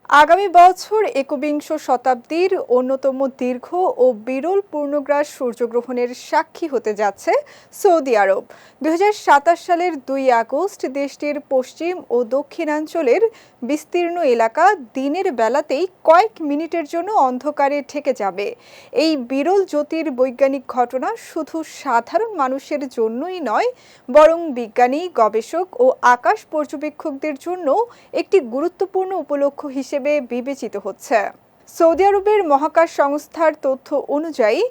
আগামী বছর একবিংশ শতাব্দীর অন্যতম দীর্ঘ ও বিরল পূর্ণগ্রাস সূর্যগ্রহণের সাক্ষী হতে যাচ্ছে সৌদি আরব। ২০২৭ সালের ২ আগস্ট দেশটির পশ্চিম ও দক্ষিণাঞ্চলের বিস্তীর্ণ এলাকা দিনের বেলাতেই কয়েক মিনিটের জন্য অন্ধকারে ঢেকে যাবে। এই বিরল জ্যোতির্বৈজ্ঞানিক ঘটনা শুধু সাধারণ মানুষের জন্যই নয়, বরং বিজ্ঞানী, গবেষক ও আকাশ পর্যবেক্ষকদের জন্য একটি গুরুত্বপূর্ণ উপলক্ষ হিসেবে বিবেচিত হচ্ছে। সৌদি আরবের মহাকাশ সংস্থার তথ্য অনুযায়ী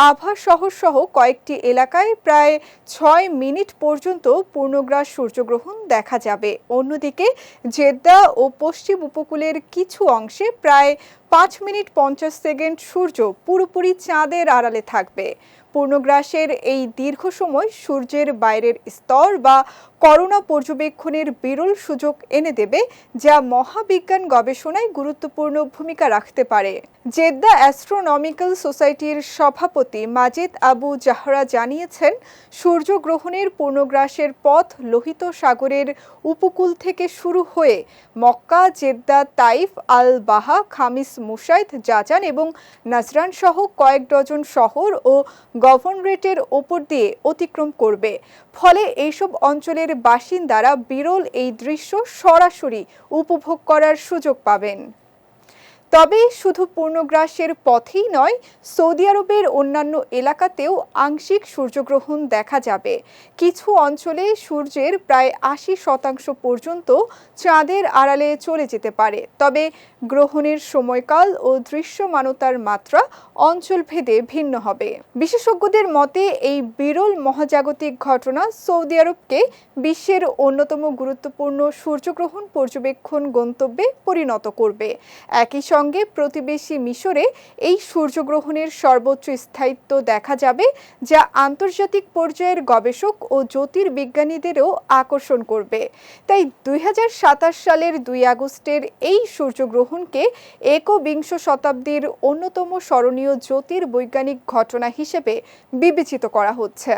আভা শহর সহ কয়েকটি এলাকায় প্রায় ৬ মিনিট পর্যন্ত পূর্ণগ্রাস সূর্যগ্রহণ দেখা যাবে। অন্যদিকে জেদ্দা ও পশ্চিম উপকূলের কিছু অংশে প্রায় ৫ মিনিট ৫০ সেকেন্ড সূর্য পুরোপুরি চাঁদের আড়ালে থাকবে। পূর্ণগ্রাসের এই দীর্ঘ সময় সূর্যের বাইরের স্তর বা করোনা পর্যবেক্ষণের বিরল সুযোগ এনে দেবে, যা মহাবিজ্ঞান গবেষণায় গুরুত্বপূর্ণ ভূমিকা রাখতে পারে। জেদ্দা অ্যাস্ট্রোনমিক্যাল সোসাইটির সভাপতি মাজিদ আবু জাহরা জানিয়েছেন, সূর্যগ্রহণের পূর্ণগ্রাসের পথ লোহিত সাগরের উপকূল থেকে শুরু হয়ে মক্কা, জেদ্দা, তাইফ, আল বাহা, খামিস, মুশাইদ, জাজান এবং নাজরান সহ কয়েক ডজন শহর ও গভর্নরেটের ওপর দিয়ে অতিক্রম করবে। ফলে এইসব অঞ্চলের বাসিন্দারা বিরল এই দৃশ্য সরাসরি উপভোগ করার সুযোগ পাবেন। তবে শুধু পূর্ণগ্রাসের পথেই নয়, সৌদি আরবের অন্যান্য এলাকাতেও আংশিক সূর্যগ্রহণ দেখা যাবে। কিছু অঞ্চলে সূর্যের প্রায় ৮০% পর্যন্ত চাঁদের আড়ালে চলে যেতে পারে। তবে গ্রহণের সময়কাল ও দৃশ্যমানতার মাত্রা অঞ্চলভেদে ভিন্ন হবে। বিশেষজ্ঞদের মতে এই বিরল মহাজাগতিক ঘটনা সৌদি আরবকে বিশ্বের অন্যতম গুরুত্বপূর্ণ সূর্যগ্রহণ পর্যবেক্ষণ গন্তব্যে পরিণত করবে। একই সঙ্গে প্রতিবেশী মিশরে এই সূর্যগ্রহণের সর্বোচ্চ স্থায়িত্ব দেখা যাবে, যা আন্তর্জাতিক পর্যায়ের গবেষক ও জ্যোতির্বিজ্ঞানীদেরও আকর্ষণ করবে। তাই ২০২৭ সালের ২ আগস্টের এই সূর্যগ্রহণকে একবিংশ শতাব্দীর অন্যতম স্মরণীয় জ্যোতির্বৈজ্ঞানিক ঘটনা হিসেবে বিবেচিত করা হচ্ছে।